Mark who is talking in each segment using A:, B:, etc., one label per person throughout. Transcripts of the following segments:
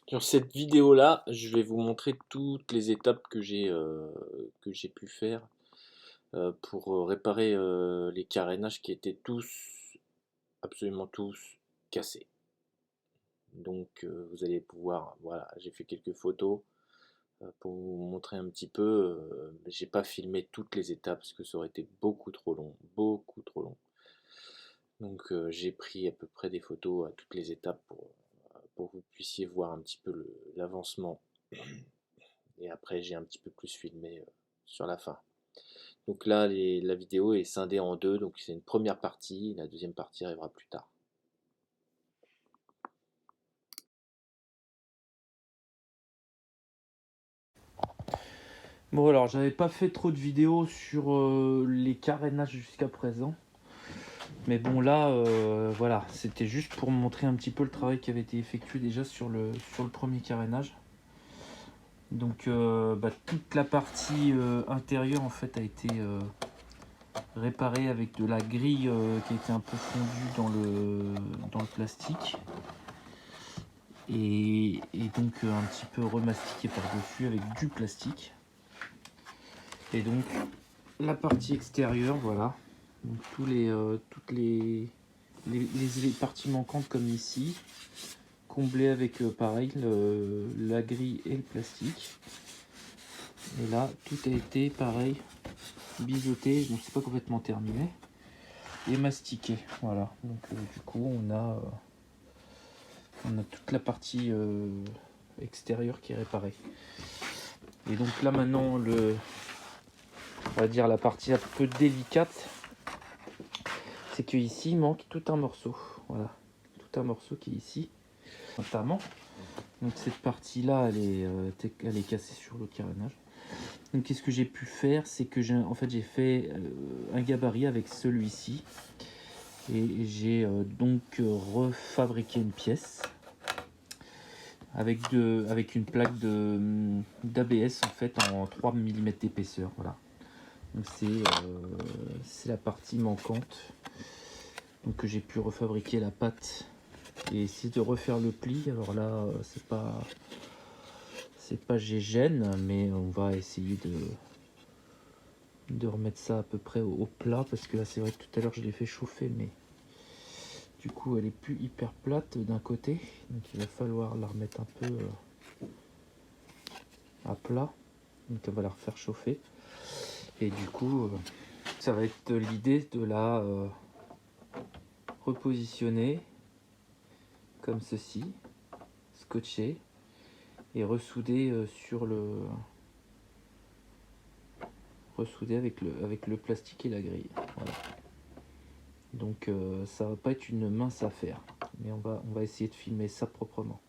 A: Sur cette vidéo-là, je vais vous montrer toutes les étapes que j'ai pu faire pour réparer les carénages qui étaient tous, absolument tous, cassés. Donc vous allez pouvoir, voilà, j'ai fait quelques photos pour vous montrer un petit peu. J'ai pas filmé toutes les étapes parce que ça aurait été beaucoup trop long, beaucoup trop long. Donc j'ai pris à peu près des photos à toutes les étapes pour que vous puissiez voir un petit peu l'avancement. Et après j'ai un petit peu plus filmé sur la fin. Donc là la vidéo est scindée en deux, donc c'est une première partie, la deuxième partie arrivera plus tard.
B: Bon alors j'avais pas fait trop de vidéos sur les carénages jusqu'à présent. Mais bon là voilà, c'était juste pour montrer un petit peu le travail qui avait été effectué déjà sur le premier carénage. Donc toute la partie intérieure en fait a été réparée avec de la grille qui était un peu fondue dans le plastique. Et donc un petit peu remastiquée par-dessus avec du plastique. Et donc la partie extérieure, voilà. Donc toutes les parties manquantes comme ici, comblées avec pareil la grille et le plastique. Et là, tout a été pareil, biseauté, donc c'est pas complètement terminé, et mastiqué. Voilà. Donc du coup, on a toute la partie extérieure qui est réparée. Et donc là maintenant, on va dire la partie un peu délicate, c'est que ici il manque tout un morceau. Voilà, tout un morceau qui est ici, notamment. Donc cette partie-là, elle est cassée sur le carénage. Donc qu'est-ce que j'ai pu faire, c'est que j'ai fait un gabarit avec celui-ci et j'ai donc refabriqué une pièce avec une plaque d'ABS en fait en 3 mm d'épaisseur. Voilà. Donc c'est la partie manquante. Donc que j'ai pu refabriquer la pâte et essayer de refaire le pli. Alors là, c'est pas GGN, mais on va essayer de remettre ça à peu près au plat, parce que là c'est vrai que tout à l'heure je l'ai fait chauffer, mais du coup elle est plus hyper plate d'un côté, donc il va falloir la remettre un peu à plat. Donc on va la refaire chauffer, et du coup ça va être l'idée de la repositionner comme ceci, scotcher et ressouder ressouder avec le plastique et la grille. Voilà. Donc ça va pas être une mince affaire, mais on va essayer de filmer ça proprement.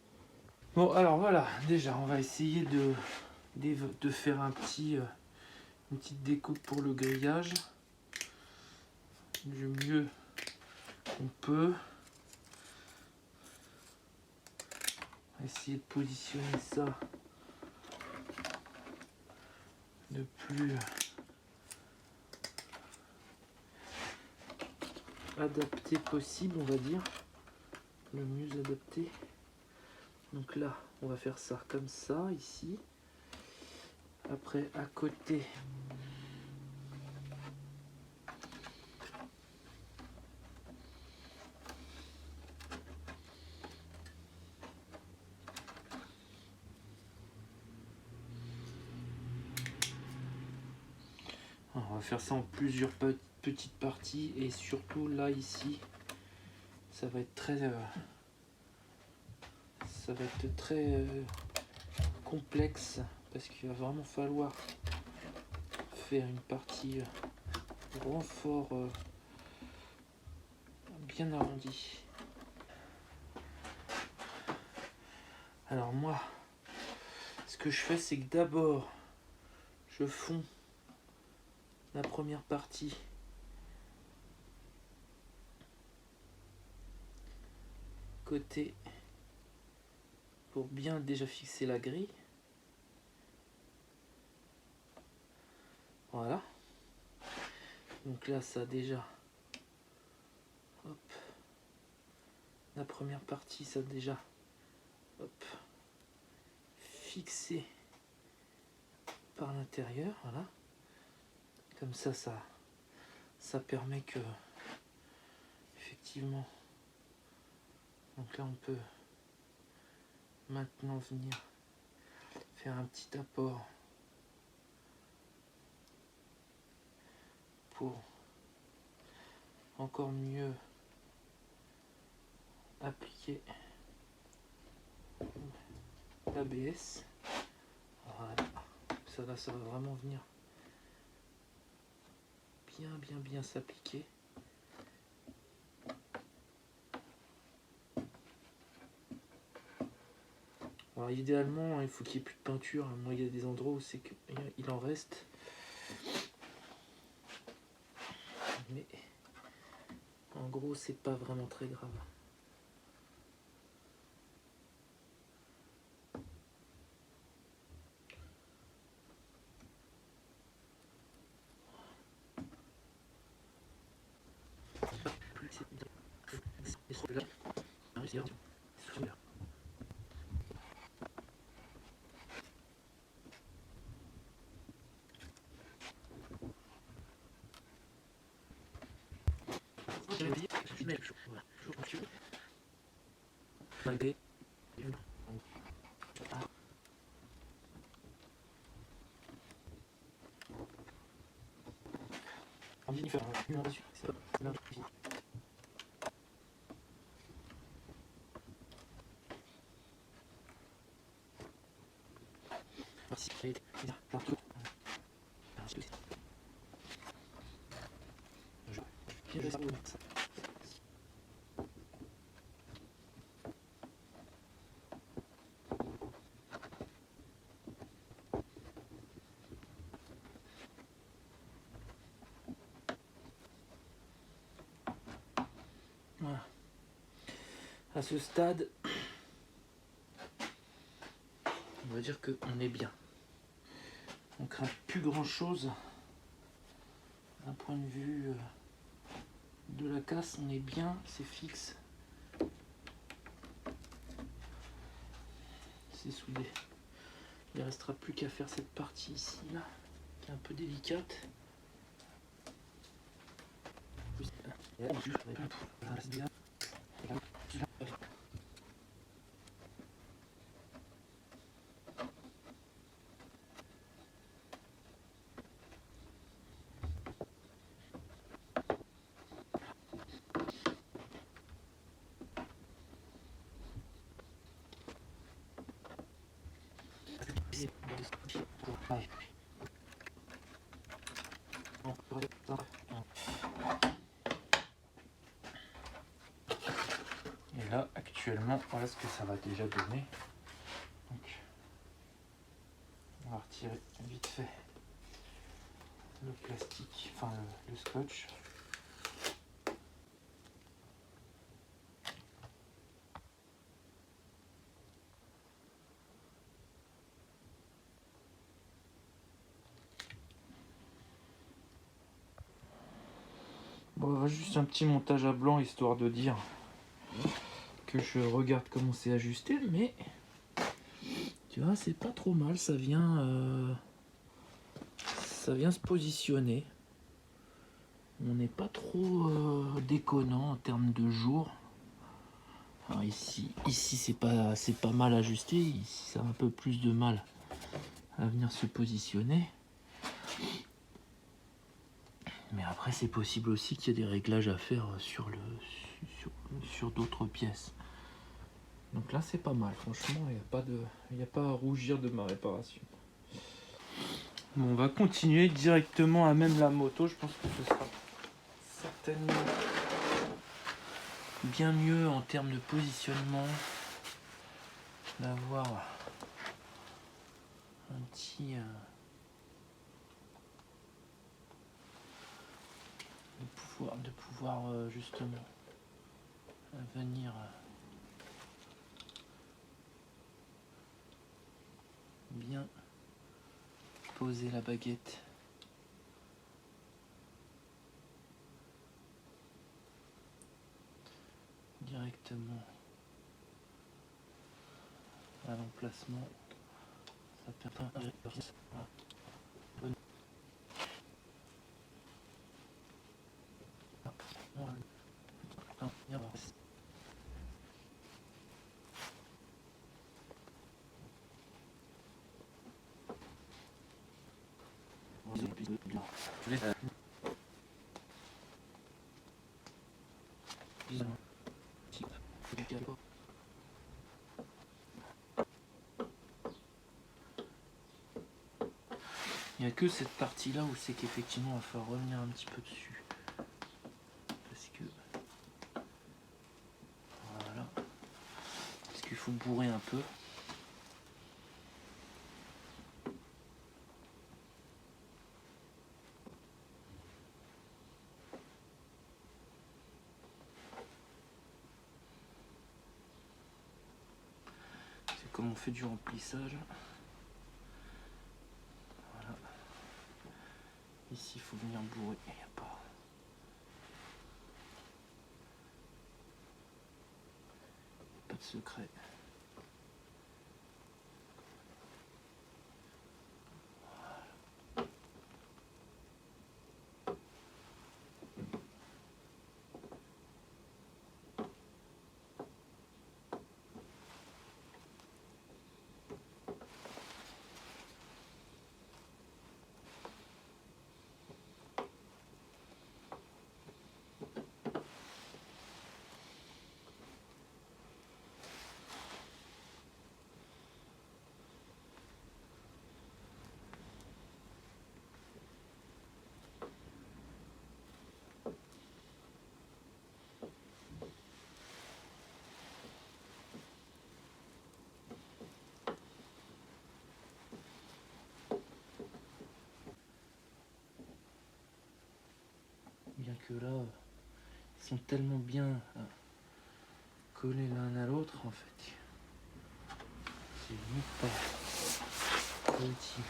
B: Bon alors voilà, déjà on va essayer de faire une petite découpe pour le grillage du mieux qu'on peut. On va essayer de positionner ça le plus adapté possible, on va dire, le mieux adapté. Donc là on va faire ça comme ça ici. Après à côté, on va faire ça en plusieurs petites parties, et surtout là ici ça va être très complexe, parce qu'il va vraiment falloir faire une partie renfort bien arrondie. Alors moi, ce que je fais, c'est que d'abord je fonds la première partie côté pour bien déjà fixer la grille. Voilà. Donc là, ça déjà, hop, la première partie, ça déjà, hop, fixer par l'intérieur, voilà. Comme ça permet que, effectivement, donc là on peut maintenant venir faire un petit apport pour encore mieux appliquer l'ABS. Voilà, ça va vraiment venir bien s'appliquer. Alors idéalement, il faut qu'il n'y ait plus de peinture. Moi, il y a des endroits où c'est qu'il en reste. Mais en gros, c'est pas vraiment très grave. Voilà. À ce stade, on va dire qu'on est bien. On craint plus grand chose d'un point de vue de la casse. On est bien, c'est fixe, c'est soudé. Il ne restera plus qu'à faire cette partie ici là, qui est un peu délicate. Et là, actuellement, voilà ce que ça va déjà donner. Donc, on va retirer vite fait le plastique, enfin le scotch. Bon, on va juste un petit montage à blanc histoire de dire que je regarde comment c'est ajusté, mais tu vois, c'est pas trop mal, ça vient se positionner. On n'est pas trop déconnant en termes de jour. Alors ici c'est pas mal ajusté, ici ça a un peu plus de mal à venir se positionner. Mais après c'est possible aussi qu'il y ait des réglages à faire sur d'autres pièces. Donc là c'est pas mal, franchement il n'y a pas à rougir de ma réparation. Bon, on va continuer directement à même la moto, je pense que ce sera certainement bien mieux en termes de positionnement d'avoir un petit de pouvoir justement venir bien poser la baguette directement à l'emplacement Ça perd pas. Voilà. Bonne. Il n'y a que cette partie là où c'est qu'effectivement il va falloir revenir un petit peu dessus. Parce que. Voilà. Parce qu'il faut bourrer un peu. C'est comme on fait du remplissage. Voilà. Ici il faut venir bourrer. Il n'y a pas de secret. Bien que là, ils sont tellement bien collés l'un à l'autre en fait. C'est limite pas utile.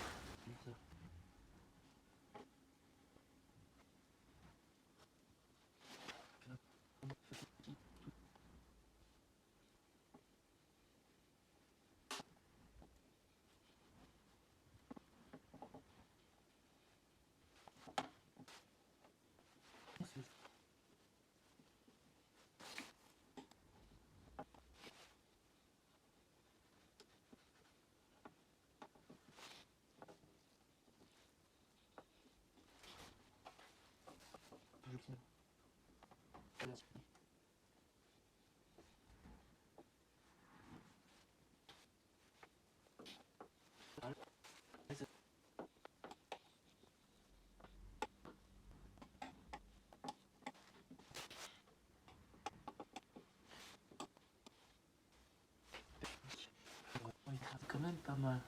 B: Il gratte quand même pas mal.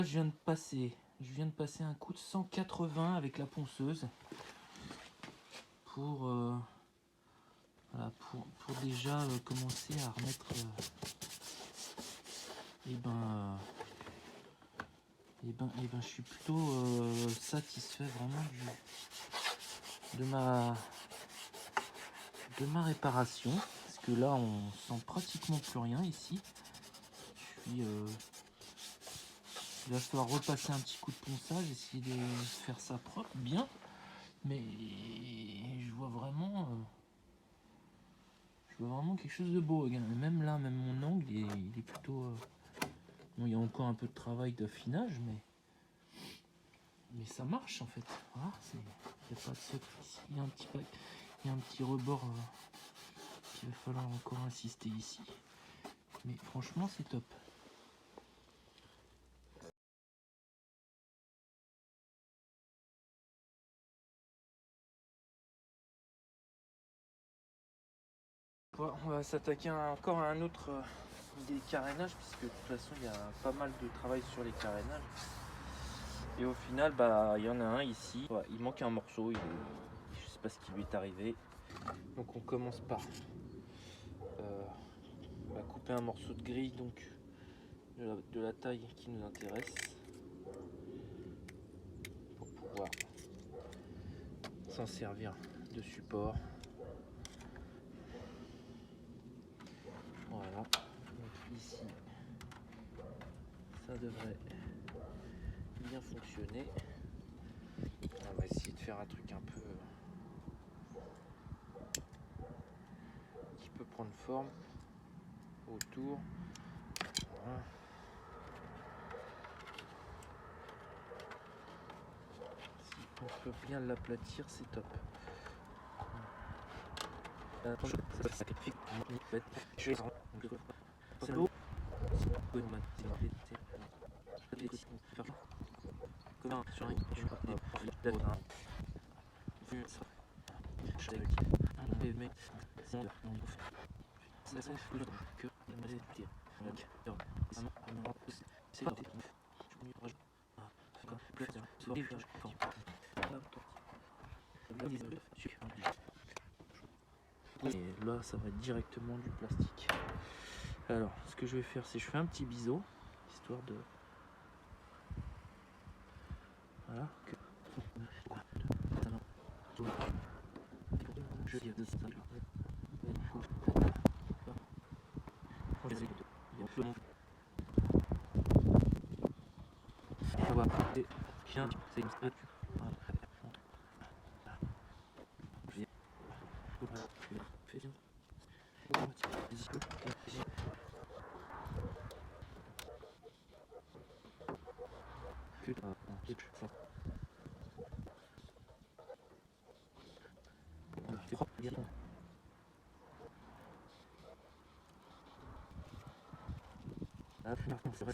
B: Je viens de passer un coup de 180 avec la ponceuse pour, voilà, pour déjà commencer à remettre je suis plutôt satisfait vraiment de ma réparation, parce que là on sent pratiquement plus rien ici. Je suis Il va falloir repasser un petit coup de ponçage, essayer de faire ça propre, bien. Mais je vois vraiment quelque chose de beau. Regarde. Même là, même mon angle, il est plutôt... Bon, il y a encore un peu de travail d'affinage, mais ça marche en fait. Voilà, il n'y a pas de secret ici. Il y a un petit rebord qu'il va falloir encore insister ici. Mais franchement, c'est top. Bon, on va s'attaquer encore à un autre des carénages, puisque de toute façon, il y a pas mal de travail sur les carénages. Et au final, bah, il y en a un ici. Ouais, il manque un morceau. Je sais pas ce qui lui est arrivé. Donc on commence par couper un morceau de grille, donc de la taille qui nous intéresse, pour pouvoir s'en servir de support. Voilà. Donc ici, ça devrait bien fonctionner. On va essayer de faire un truc un peu qui peut prendre forme autour. Voilà. Si on peut bien l'aplatir, c'est top. Et là, ça va être directement du plastique. Alors, ce que je vais faire, c'est que je fais un petit biseau, histoire de... Voilà. C'est vrai.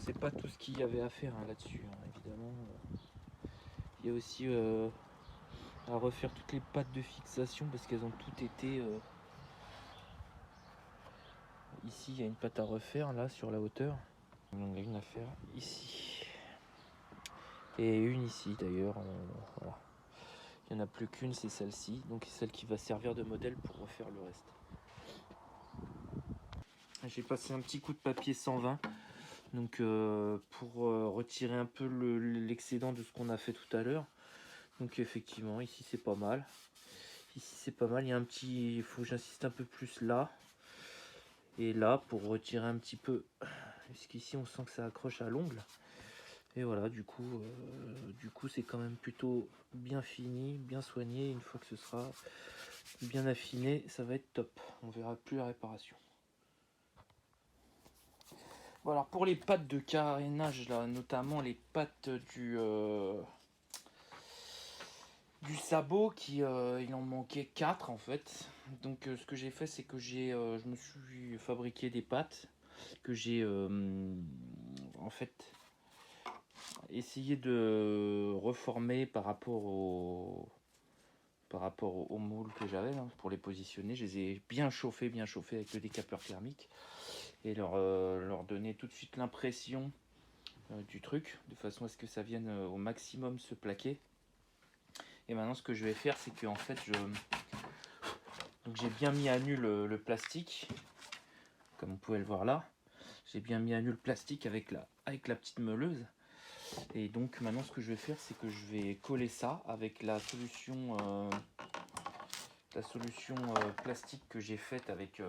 B: C'est pas tout ce qu'il y avait à faire là-dessus, évidemment. Il y a aussi à refaire toutes les pattes de fixation parce qu'elles ont toutes été... Ici, il y a une patte à refaire, là, sur la hauteur. Il y a une à faire ici. Et une ici, d'ailleurs. Voilà. Il n'y en a plus qu'une, c'est celle-ci. Donc, c'est celle qui va servir de modèle pour refaire le reste. J'ai passé un petit coup de papier 120. Donc, pour retirer un peu l'excédent de ce qu'on a fait tout à l'heure. Donc, effectivement, ici, c'est pas mal. Ici, c'est pas mal. Il y a un petit... Il faut que j'insiste un peu plus là. Et là, pour retirer un petit peu puisqu'ici on sent que ça accroche à l'ongle. Et voilà, du coup c'est quand même plutôt bien fini, bien soigné. Une fois que ce sera bien affiné, ça va être top. On verra plus la réparation. Bon, alors pour les pattes de carénage, là, notamment les pattes du sabot, il en manquait 4 en fait. Donc ce que j'ai fait, c'est que je me suis fabriqué des pattes que j'ai en fait essayé de reformer par rapport au moule que j'avais pour les positionner. Je les ai bien chauffés avec le décapeur thermique et leur donner tout de suite l'impression du truc, de façon à ce que ça vienne au maximum se plaquer. Et maintenant ce que je vais faire, c'est que en fait donc j'ai bien mis à nu le plastique, comme vous pouvez le voir là. J'ai bien mis à nu le plastique avec la petite meuleuse. Et donc maintenant ce que je vais faire, c'est que je vais coller ça avec la solution plastique que j'ai faite avec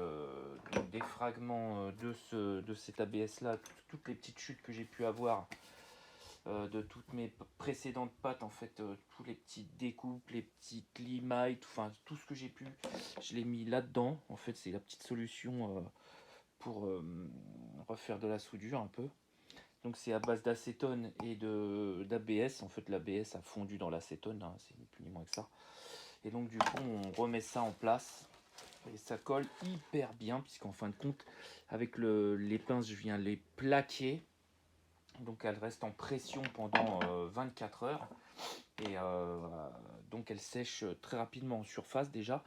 B: des fragments de cet ABS là, toutes les petites chutes que j'ai pu avoir de toutes mes précédentes pâtes, en fait, tous les petites découpes, les petites limailles, enfin tout ce que j'ai pu, je l'ai mis là-dedans. En fait, c'est la petite solution pour refaire de la soudure un peu. Donc c'est à base d'acétone et d'ABS. En fait, l'ABS a fondu dans l'acétone, hein, c'est ni plus ni moins que ça. Et donc du coup, on remet ça en place. Et ça colle hyper bien, puisqu'en fin de compte, avec les pinces, je viens les plaquer. Donc elles restent en pression pendant 24 heures. Et donc elles sèchent très rapidement en surface déjà.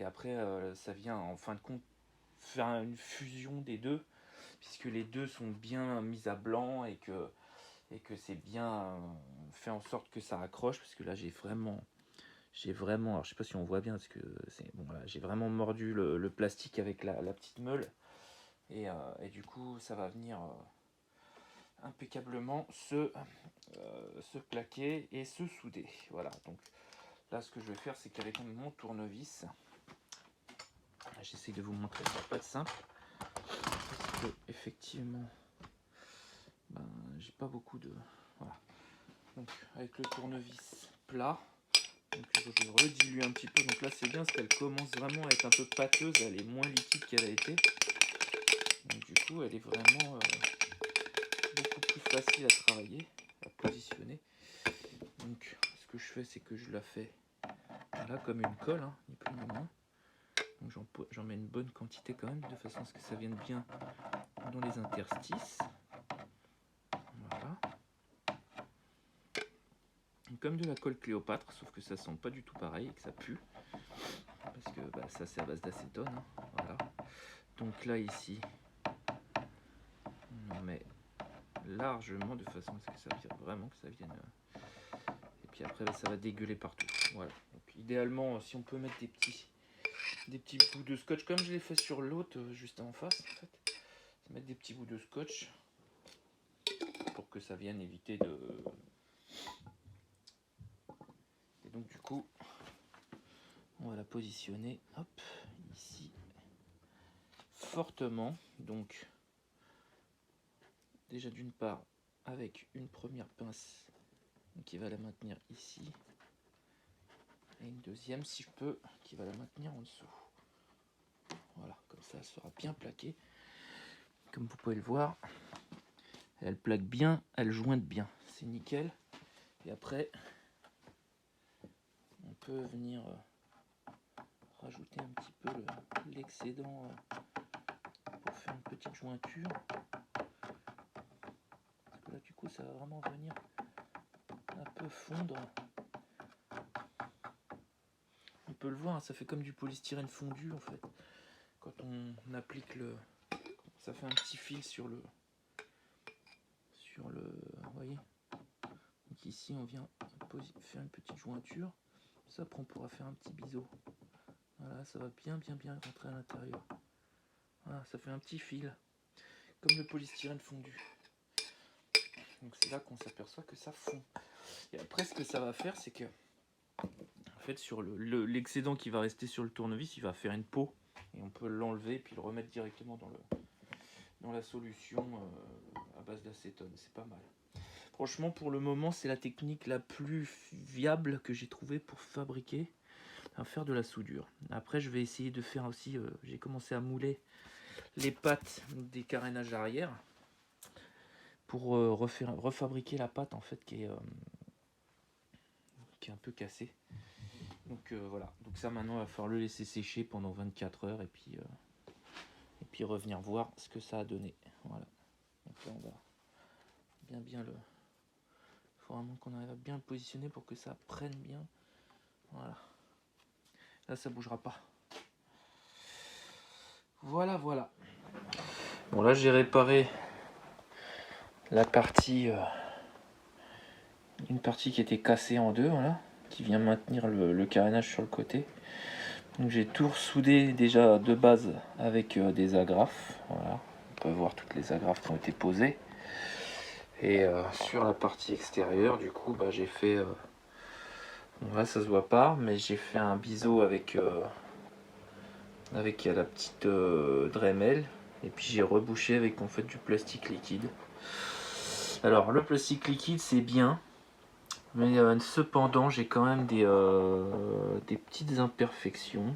B: Et après, ça vient en fin de compte faire une fusion des deux, puisque les deux sont bien mises à blanc et que c'est bien fait en sorte que ça accroche. Parce que là, j'ai vraiment, alors je sais pas si on voit bien, parce que bon, voilà, j'ai vraiment mordu le plastique avec la petite meule. Et du coup, ça va venir impeccablement se plaquer et se souder. Voilà, donc là ce que je vais faire, c'est qu'avec mon tournevis, j'essaie de vous montrer, ça pas de simple, parce que effectivement j'ai pas beaucoup de... Voilà, donc avec le tournevis plat, donc je redilue un petit peu. Donc là c'est bien, parce qu'elle commence vraiment à être un peu pâteuse, elle est moins liquide qu'elle a été, donc du coup elle est vraiment beaucoup plus facile à travailler, à positionner. Donc ce que je fais, c'est que je la fais là comme une colle, hein, ni plus ni moins. Donc j'en mets une bonne quantité quand même, de façon à ce que ça vienne bien dans les interstices. Voilà. Comme de la colle Cléopâtre, sauf que ça sent pas du tout pareil et que ça pue. Parce que ça c'est à base d'acétone. Hein. Voilà. Donc là ici, on en met largement, de façon à ce que ça vienne vraiment, que ça vienne... Et puis après ça va dégueuler partout. Voilà. Donc idéalement, si on peut mettre des petits bouts de scotch, comme je l'ai fait sur l'autre juste en face en fait. Mettre des petits bouts de scotch pour que ça vienne éviter de... Et donc du coup, on va la positionner, hop, ici, fortement. Donc, déjà d'une part, avec une première pince qui va la maintenir ici, et une deuxième, si je peux, qui va la maintenir en dessous. Voilà, comme ça, elle sera bien plaquée. Comme vous pouvez le voir, elle plaque bien, elle jointe bien, c'est nickel. Et après, on peut venir rajouter un petit peu l'excédent pour faire une petite jointure. Parce que là, du coup, ça va vraiment venir un peu fondre. On peut le voir, hein, ça fait comme du polystyrène fondu en fait. Quand on applique ça fait un petit fil sur le... Vous voyez. Donc ici, on vient faire une petite jointure. Ça, après, on pourra faire un petit biseau. Voilà, ça va bien rentrer à l'intérieur. Voilà, ça fait un petit fil, comme le polystyrène fondu. Donc c'est là qu'on s'aperçoit que ça fond. Et après, ce que ça va faire, c'est que, en fait, sur l'excédent qui va rester sur le tournevis, il va faire une peau. Et on peut l'enlever, puis le remettre directement dans la solution à base d'acétone. C'est pas mal. Franchement, pour le moment, c'est la technique la plus viable que j'ai trouvée pour fabriquer, faire de la soudure. Après, je vais essayer de faire aussi, j'ai commencé à mouler les pattes des carénages arrière pour refabriquer la patte en fait qui est un peu cassée. Donc voilà, donc ça maintenant il va falloir le laisser sécher pendant 24 heures et puis revenir voir ce que ça a donné. Voilà. Donc là on va bien le... Il faut vraiment qu'on arrive à bien le positionner pour que ça prenne bien. Voilà. Là ça bougera pas. Voilà. Bon là j'ai réparé la partie... une partie qui était cassée en deux, voilà, qui vient maintenir le carénage sur le côté. Donc j'ai tout soudé déjà de base avec des agrafes. Voilà. On peut voir toutes les agrafes qui ont été posées. Et sur la partie extérieure, du coup, j'ai fait... bon, là, ça se voit pas, mais j'ai fait un biseau avec la petite Dremel. Et puis j'ai rebouché avec en fait du plastique liquide. Alors le plastique liquide c'est bien, mais cependant j'ai quand même des petites imperfections.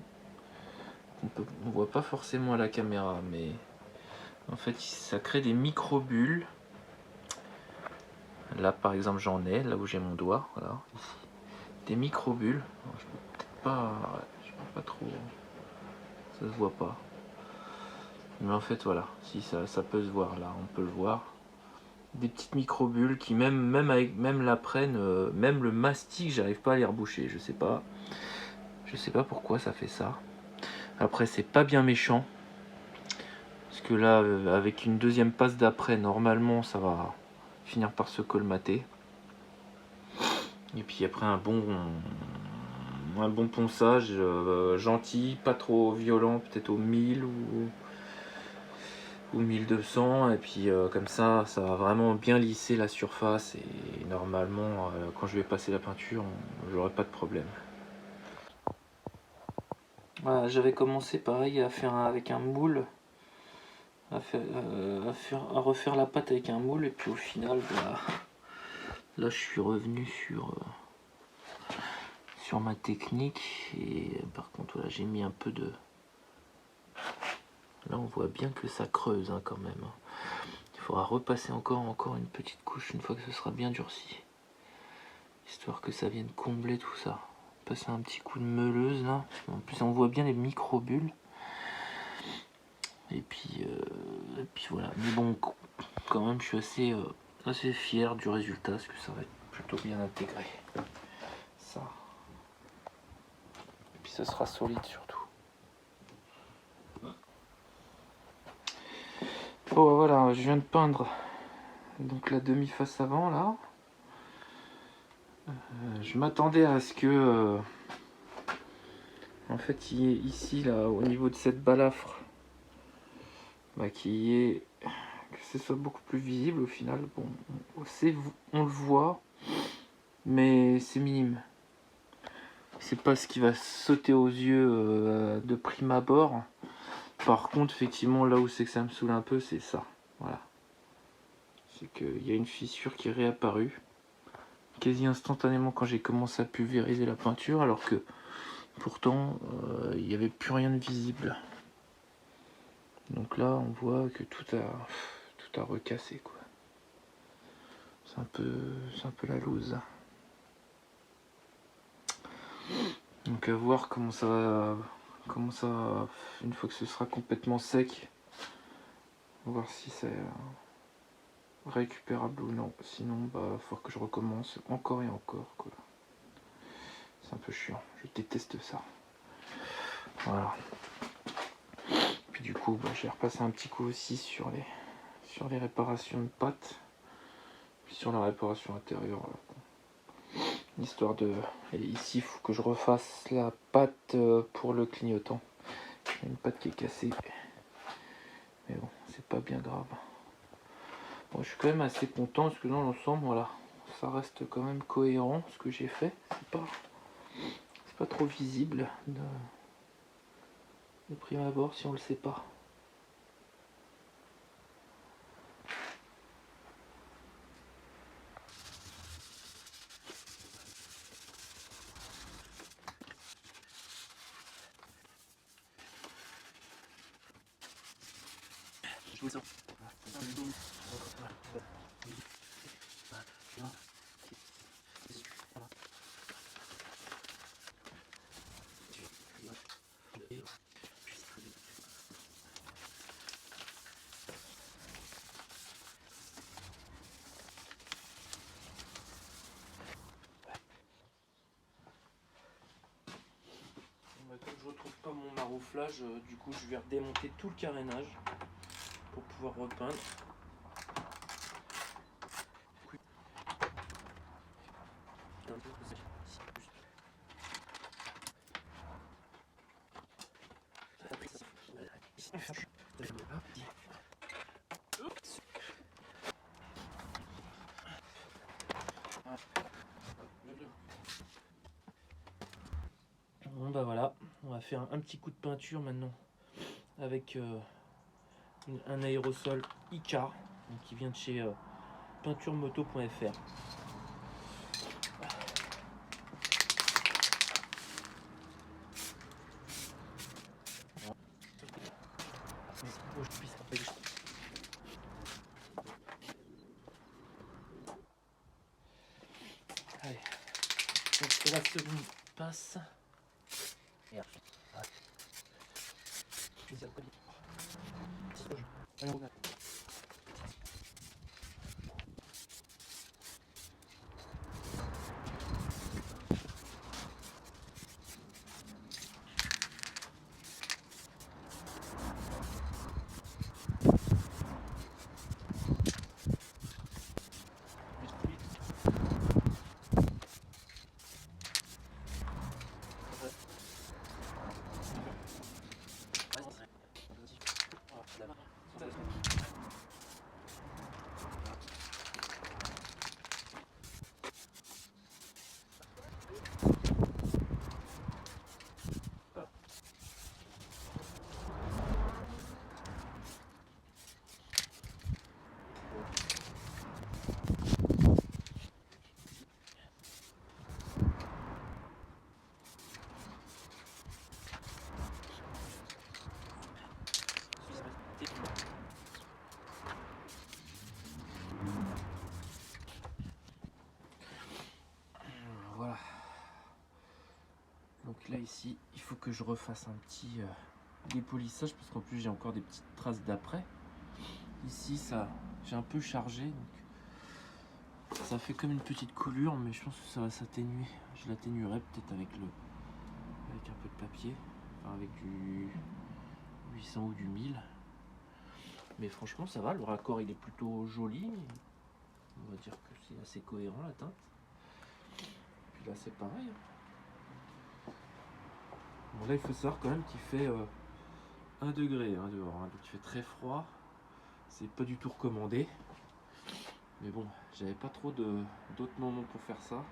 B: On voit pas forcément à la caméra, mais en fait ça crée des micro-bulles. Là par exemple j'en ai, là où j'ai mon doigt, voilà, ici. Des micro-bulles. Je peux peut-être pas, je peux pas trop, ça se voit pas. Mais en fait voilà, si ça peut se voir là, on peut le voir. Des petites micro-bulles qui même la prennent, même le mastic, j'arrive pas à les reboucher, je sais pas pourquoi ça fait ça. Après c'est pas bien méchant, parce que là avec une deuxième passe d'après, normalement ça va finir par se colmater. Et puis après un bon ponçage gentil, pas trop violent, peut-être au 1000 ou 1200, et puis comme ça va vraiment bien lisser la surface, et normalement quand je vais passer la peinture j'aurai pas de problème. Voilà, j'avais commencé pareil à faire avec un moule, à refaire la pâte avec un moule, et puis au final là je suis revenu sur ma technique, et par contre voilà, j'ai mis un peu de... Là on voit bien que ça creuse quand même. Il faudra repasser encore une petite couche une fois que ce sera bien durci, histoire que ça vienne combler tout ça. Passer un petit coup de meuleuse là, en plus on voit bien les micro-bulles. Et puis voilà, mais bon, quand même je suis assez fier du résultat, parce que ça va être plutôt bien intégré, ça. Et puis ça sera solide surtout. Bon voilà, je viens de peindre donc la demi-face avant là. Je m'attendais à ce que en fait il y ait ici là au niveau de cette balafre que ce soit beaucoup plus visible au final. Bon, on le voit, mais c'est minime. C'est pas ce qui va sauter aux yeux de prime abord. Par contre, effectivement, là où c'est que ça me saoule un peu, c'est ça. Voilà. C'est qu'il y a une fissure qui est réapparue quasi instantanément quand j'ai commencé à pulvériser la peinture, alors que pourtant il n'y avait plus rien de visible. Donc là on voit que tout a recassé quoi. C'est un peu la loose. Donc à voir comment ça va, une fois que ce sera complètement sec, voir si c'est récupérable ou non. Sinon il va falloir que je recommence encore et encore quoi. C'est un peu chiant, je déteste ça. Voilà. Puis du coup je vais repasser un petit coup aussi sur les réparations de pâte, puis sur la réparation intérieure, histoire de... Et ici il faut que je refasse la pâte pour le clignotant. Il y a une pâte qui est cassée, mais bon c'est pas bien grave. Bon, je suis quand même assez content parce que dans l'ensemble voilà, ça reste quand même cohérent ce que j'ai fait. C'est pas trop visible de prime abord si on le sait pas. Comme je retrouve pas mon marouflage, du coup je vais redémonter tout le carénage pour pouvoir repeindre. Bon bah voilà, on va faire un petit coup de peinture maintenant avec un aérosol Icar donc qui vient de chez peinturemoto.fr. Allez, donc la seconde passe. Voilà. Donc là ici, il faut que je refasse un petit dépolissage parce qu'en plus j'ai encore des petites traces d'après. Ici ça, j'ai un peu chargé, donc ça fait comme une petite coulure, mais je pense que ça va s'atténuer. Je l'atténuerai peut-être avec un peu de papier, enfin avec du 800 ou du 1000. Mais franchement ça va, le raccord il est plutôt joli. On va dire que c'est assez cohérent la teinte. Puis là c'est pareil. Bon là il faut savoir quand même qu'il fait 1 degré dehors, hein, donc il fait très froid. C'est pas du tout recommandé. Mais bon, j'avais pas trop d'autres moments pour faire ça.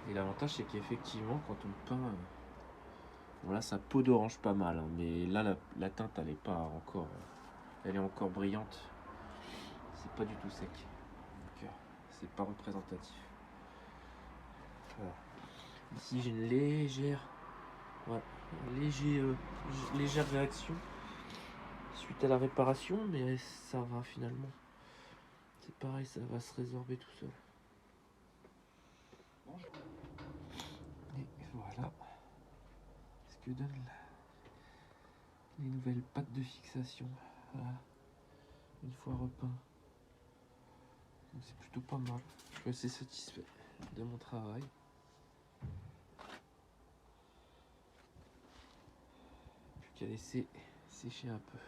B: Et l'avantage c'est qu'effectivement quand on peint, voilà, ça peau d'orange pas mal, hein, mais là la teinte elle est pas encore, elle est encore brillante. C'est pas du tout sec, donc c'est pas représentatif. Voilà. Ici j'ai une légère, ouais, légère réaction suite à la réparation, mais ça va finalement. C'est pareil, ça va se résorber tout seul. Et voilà ce que donnent les nouvelles pattes de fixation. Voilà. Une fois repeint. Donc c'est plutôt pas mal. Je suis assez satisfait de mon travail. Plus qu'à laisser sécher un peu.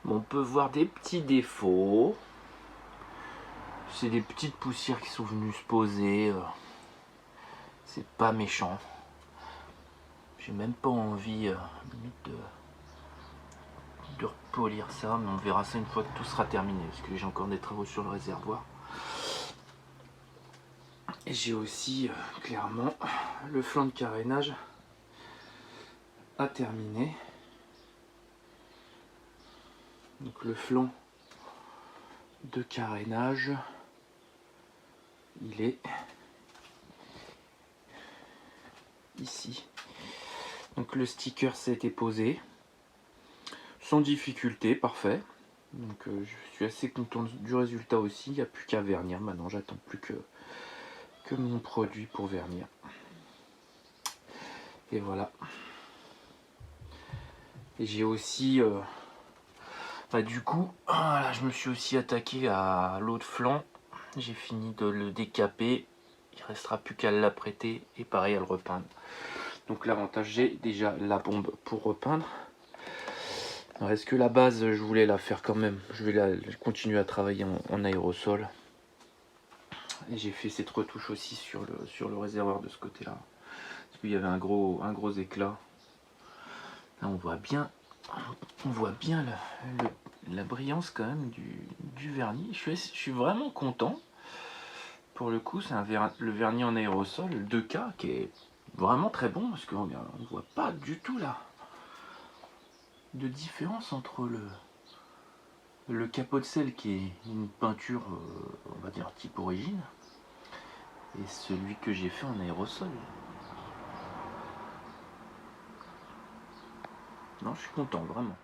B: On peut voir des petits défauts. c'est des petites poussières qui sont venues se poser. C'est pas méchant. J'ai même pas envie limite de repolir ça, mais on verra ça une fois que tout sera terminé, parce que j'ai encore des travaux sur le réservoir. Et j'ai aussi clairement le flanc de carénage à terminer. Donc le flanc de carénage, il est ici. Donc le sticker ça a été posé sans difficulté, parfait. Donc je suis assez content du résultat aussi. Il n'y a plus qu'à vernir maintenant, j'attends plus que mon produit pour vernir. Et voilà. Et j'ai aussi du coup voilà, je me suis aussi attaqué à l'autre flanc. J'ai fini de le décaper. Il restera plus qu'à l'apprêter et pareil à le repeindre. Donc l'avantage, j'ai déjà la bombe pour repeindre. Alors est-ce que la base, je voulais la faire quand même. Je vais continuer à travailler en aérosol. Et j'ai fait cette retouche aussi sur le réservoir de ce côté-là. Parce qu'il y avait un gros éclat. Là on voit bien la brillance quand même du vernis. Je suis vraiment content. Pour le coup, c'est le vernis en aérosol, le 2K, qui est vraiment très bon, parce qu'on ne voit pas du tout là de différence entre le capot de sel, qui est une peinture, on va dire type origine, et celui que j'ai fait en aérosol. Non, je suis content, vraiment.